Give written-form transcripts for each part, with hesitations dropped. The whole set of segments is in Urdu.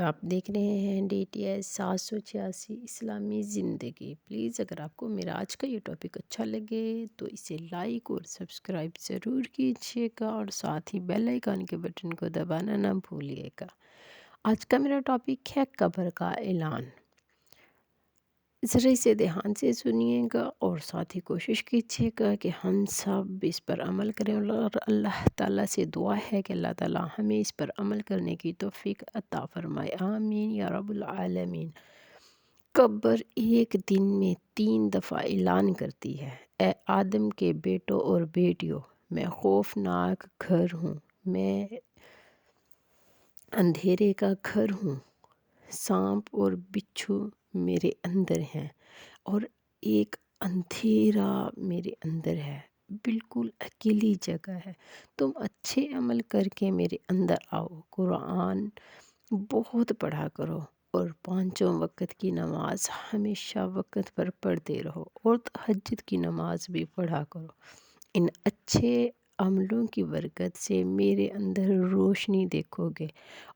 آپ دیکھ رہے ہیں DTS 786 اسلامی زندگی۔ پلیز اگر آپ کو میرا آج کا یہ ٹاپک اچھا لگے تو اسے لائک اور سبسکرائب ضرور کیجیے گا، اور ساتھ ہی بیل آئیکن کے بٹن کو دبانا نہ بھولیے گا۔ آج کا میرا ٹاپک ہے قبر کا اعلان۔ ذرا اسے دھیان سے سنیے گا اور ساتھ ہی کوشش کیجیے گا کہ ہم سب اس پر عمل کریں، اور اللہ تعالیٰ سے دعا ہے کہ اللہ تعالیٰ ہمیں اس پر عمل کرنے کی توفیق عطا فرمائے، آمین یا رب العالمین۔ قبر ایک دن میں 3 دفعہ اعلان کرتی ہے: اے آدم کے بیٹوں اور بیٹیوں، میں خوفناک گھر ہوں، میں اندھیرے کا گھر ہوں، سانپ اور بچھو میرے اندر ہیں، اور ایک اندھیرا میرے اندر ہے، بالکل اکیلی جگہ ہے۔ تم اچھے عمل کر کے میرے اندر آؤ، قرآن بہت پڑھا کرو، اور 5 وقت کی نماز ہمیشہ وقت پر پڑھتے رہو، اور تہجد کی نماز بھی پڑھا کرو۔ ان اچھے عملوں کی برکت سے میرے اندر روشنی دیکھو گے،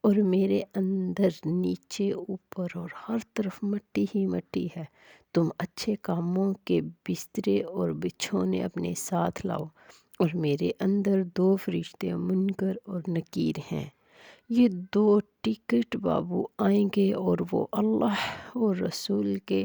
اور میرے اندر نیچے اوپر اور ہر طرف مٹی ہی مٹی ہے۔ تم اچھے کاموں کے بسترے اور بچھونے اپنے ساتھ لاؤ، اور میرے اندر 2 فرشتے منکر اور نکیر ہیں۔ یہ 2 ٹکٹ بابو آئیں گے، اور وہ اللہ اور رسول کے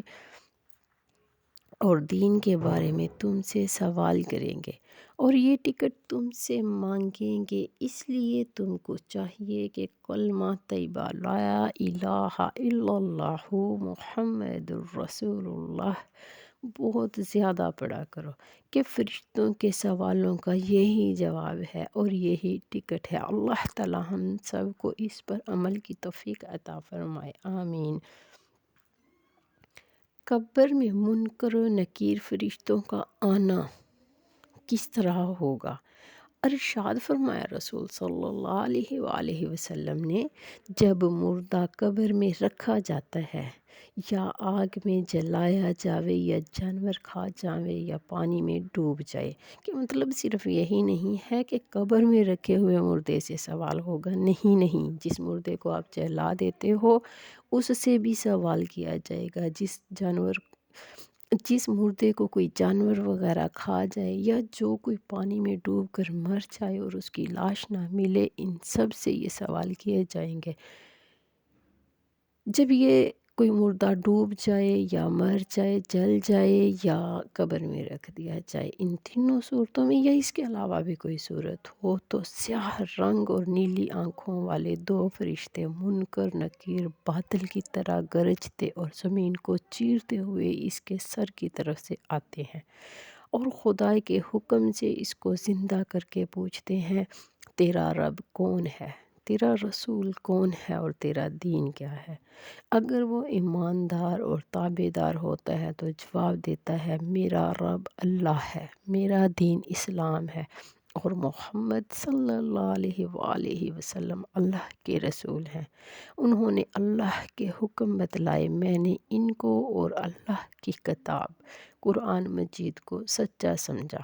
اور دین کے بارے میں تم سے سوال کریں گے، اور یہ ٹکٹ تم سے مانگیں گے۔ اس لیے تم کو چاہیے کہ کلمہ طیبہ لا الہ الا اللہ محمد الرسول اللہ بہت زیادہ پڑھا کرو، کہ فرشتوں کے سوالوں کا یہی جواب ہے اور یہی ٹکٹ ہے۔ اللہ تعالی ہم سب کو اس پر عمل کی توفیق عطا فرمائے، آمین۔ قبر میں منکر و نکیر فرشتوں کا آنا کس طرح ہوگا؟ ارشاد فرمایا رسول صلی اللہ علیہ وآلہ وسلم نے، جب مردہ قبر میں رکھا جاتا ہے، یا آگ میں جلایا جاوے، یا جانور کھا جاوے، یا پانی میں ڈوب جائے، کہ مطلب صرف یہی نہیں ہے کہ قبر میں رکھے ہوئے مردے سے سوال ہوگا، نہیں، جس مردے کو آپ جلا دیتے ہو اس سے بھی سوال کیا جائے گا۔ جس مردے کو کوئی جانور وغیرہ کھا جائے، یا جو کوئی پانی میں ڈوب کر مر جائے اور اس کی لاش نہ ملے، ان سب سے یہ سوال کیے جائیں گے۔ جب یہ کوئی مردہ ڈوب جائے، یا مر جائے، جل جائے، یا قبر میں رکھ دیا جائے، ان تینوں صورتوں میں یا اس کے علاوہ بھی کوئی صورت ہو، تو سیاہ رنگ اور نیلی آنکھوں والے 2 فرشتے منکر نکیر بادل کی طرح گرجتے اور زمین کو چیرتے ہوئے اس کے سر کی طرف سے آتے ہیں، اور خدا کے حکم سے اس کو زندہ کر کے پوچھتے ہیں: تیرا رب کون ہے؟ تیرا رسول کون ہے؟ اور تیرا دین کیا ہے؟ اگر وہ ایماندار اور تابعدار ہوتا ہے تو جواب دیتا ہے: میرا رب اللہ ہے، میرا دین اسلام ہے، اور محمد صلی اللہ علیہ وآلہ وسلم اللہ کے رسول ہیں۔ انہوں نے اللہ کے حکم بتلائے، میں نے ان کو اور اللہ کی کتاب قرآن مجید کو سچا سمجھا،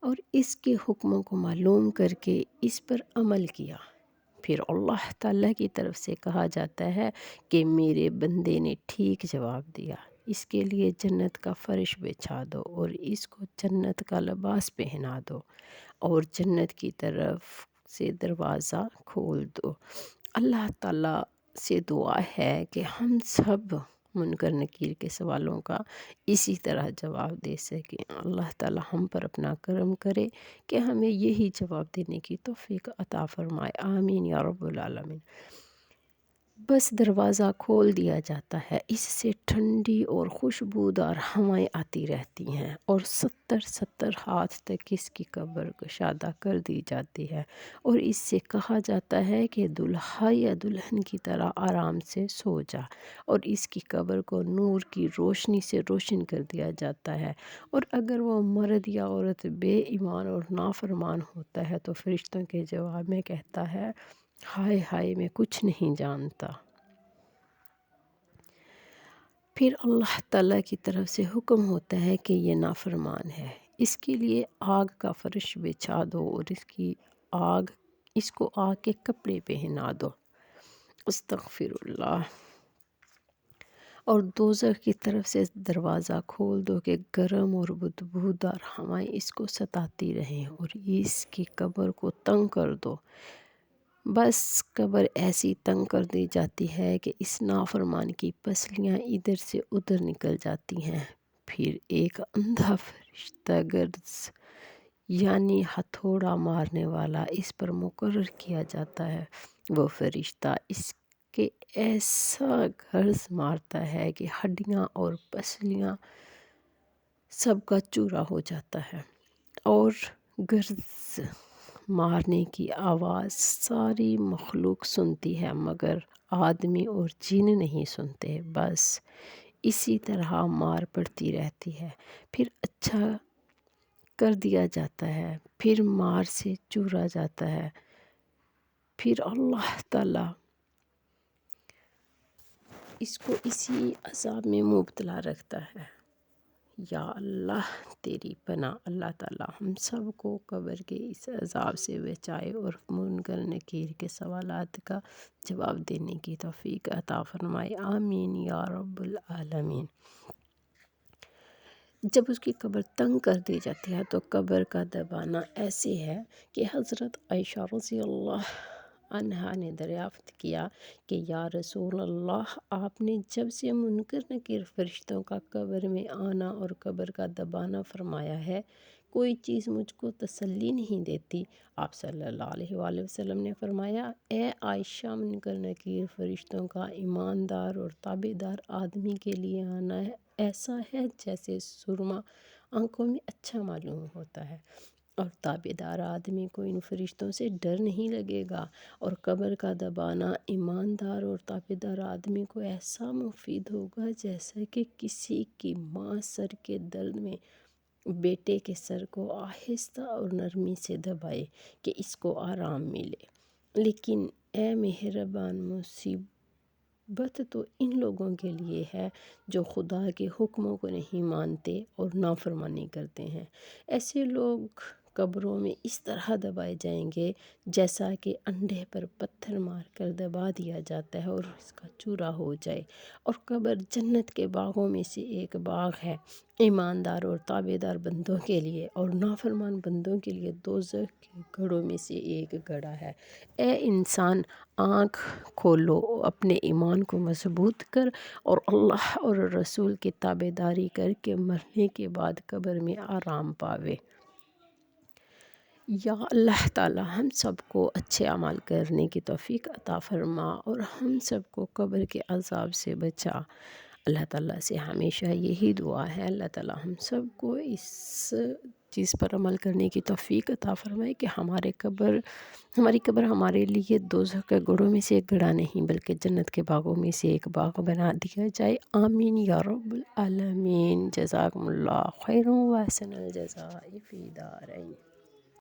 اور اس کے حکموں کو معلوم کر کے اس پر عمل کیا۔ پھر اللہ تعالیٰ کی طرف سے کہا جاتا ہے کہ میرے بندے نے ٹھیک جواب دیا، اس کے لیے جنت کا فرش بچھا دو، اور اس کو جنت کا لباس پہنا دو، اور جنت کی طرف سے دروازہ کھول دو۔ اللہ تعالیٰ سے دعا ہے کہ ہم سب منکر نکیر کے سوالوں کا اسی طرح جواب دے سکیں۔ اللہ تعالیٰ ہم پر اپنا کرم کرے کہ ہمیں یہی جواب دینے کی توفیق عطا فرمائے، آمین یا رب العالمین۔ بس دروازہ کھول دیا جاتا ہے، اس سے ٹھنڈی اور خوشبودار ہوائیں آتی رہتی ہیں، اور 70 ہاتھ تک اس کی قبر کشادہ کر دی جاتی ہے، اور اس سے کہا جاتا ہے کہ دلہا یا دلہن کی طرح آرام سے سو جا، اور اس کی قبر کو نور کی روشنی سے روشن کر دیا جاتا ہے، اور اگر وہ مرد یا عورت بے ایمان اور نافرمان ہوتا ہے تو فرشتوں کے جواب میں کہتا ہے: ہائے ہائے، میں کچھ نہیں جانتا۔ پھر اللہ تعالیٰ کی طرف سے حکم ہوتا ہے کہ یہ نافرمان ہے، اس کے لیے آگ کا فرش بچھا دو، اور اس کو آگ کے کپڑے پہنا دو، استغفر اللہ۔ اور دوزخ کی طرف سے دروازہ کھول دو کہ گرم اور بدبودار ہوائیں اس کو ستاتی رہیں، اور اس کی قبر کو تنگ کر دو۔ بس قبر ایسی تنگ کر دی جاتی ہے کہ اس نافرمان کی پسلیاں ادھر سے ادھر نکل جاتی ہیں۔ پھر ایک اندھا فرشتہ گرز یعنی ہتھوڑا مارنے والا اس پر مقرر کیا جاتا ہے۔ وہ فرشتہ اس کے ایسا گرز مارتا ہے کہ ہڈیاں اور پسلیاں سب کا چورا ہو جاتا ہے، اور گرز مارنے کی آواز ساری مخلوق سنتی ہے مگر آدمی اور جن نہیں سنتے۔ بس اسی طرح مار پڑتی رہتی ہے، پھر اچھا کر دیا جاتا ہے، پھر مار سے چورا جاتا ہے، پھر اللہ تعالیٰ اس کو اسی عذاب میں مبتلا رکھتا ہے۔ یا اللہ تیری پناہ۔ اللہ تعالیٰ ہم سب کو قبر کے اس عذاب سے بچائے اور منکر نکیر کے سوالات کا جواب دینے کی توفیق عطا فرمائے، آمین یا رب العالمین۔ جب اس کی قبر تنگ کر دی جاتی ہے تو قبر کا دبانا ایسے ہے کہ حضرت عائشہ رضی اللہ عنہا نے دریافت کیا کہ یا رسول اللہ، آپ نے جب سے منکر نکیر فرشتوں کا قبر میں آنا اور قبر کا دبانا فرمایا ہے، کوئی چیز مجھ کو تسلی نہیں دیتی۔ آپ صلی اللہ علیہ وآلہ وسلم نے فرمایا، اے عائشہ، منکر نکیر فرشتوں کا ایماندار اور تابعدار آدمی کے لیے آنا ایسا ہے جیسے سرما آنکھوں میں اچھا معلوم ہوتا ہے، اور تابعدار آدمی کو ان فرشتوں سے ڈر نہیں لگے گا۔ اور قبر کا دبانا ایماندار اور تابعدار آدمی کو ایسا مفید ہوگا جیسا کہ کسی کی ماں سر کے درد میں بیٹے کے سر کو آہستہ اور نرمی سے دبائے کہ اس کو آرام ملے۔ لیکن اے مہربان، مصیبت تو ان لوگوں کے لیے ہے جو خدا کے حکموں کو نہیں مانتے اور نافرمانی کرتے ہیں۔ ایسے لوگ قبروں میں اس طرح دبائے جائیں گے جیسا کہ انڈے پر پتھر مار کر دبا دیا جاتا ہے اور اس کا چورا ہو جائے۔ اور قبر جنت کے باغوں میں سے ایک باغ ہے، ایماندار اور تابعدار بندوں کے لیے، اور نافرمان بندوں کے لیے دوزخ کے گڑھوں میں سے ایک گڑھا ہے۔ اے انسان، آنکھ کھولو، اپنے ایمان کو مضبوط کر اور اللہ اور رسول کی تابعداری کر کے مرنے کے بعد قبر میں آرام پاوے۔ یا اللہ تعالیٰ ہم سب کو اچھے اعمال کرنے کی توفیق عطا فرما اور ہم سب کو قبر کے عذاب سے بچا۔ اللہ تعالیٰ سے ہمیشہ یہی دعا ہے، اللہ تعالیٰ ہم سب کو اس چیز پر عمل کرنے کی توفیق عطا فرمائے کہ ہماری قبر ہمارے لیے دوزخ کے گڑھوں میں سے ایک گڑھا نہیں بلکہ جنت کے باغوں میں سے ایک باغ بنا دیا جائے، آمین یا رب العالمین۔ جزاکم اللہ خیرا و احسن الجزاء فی دارین۔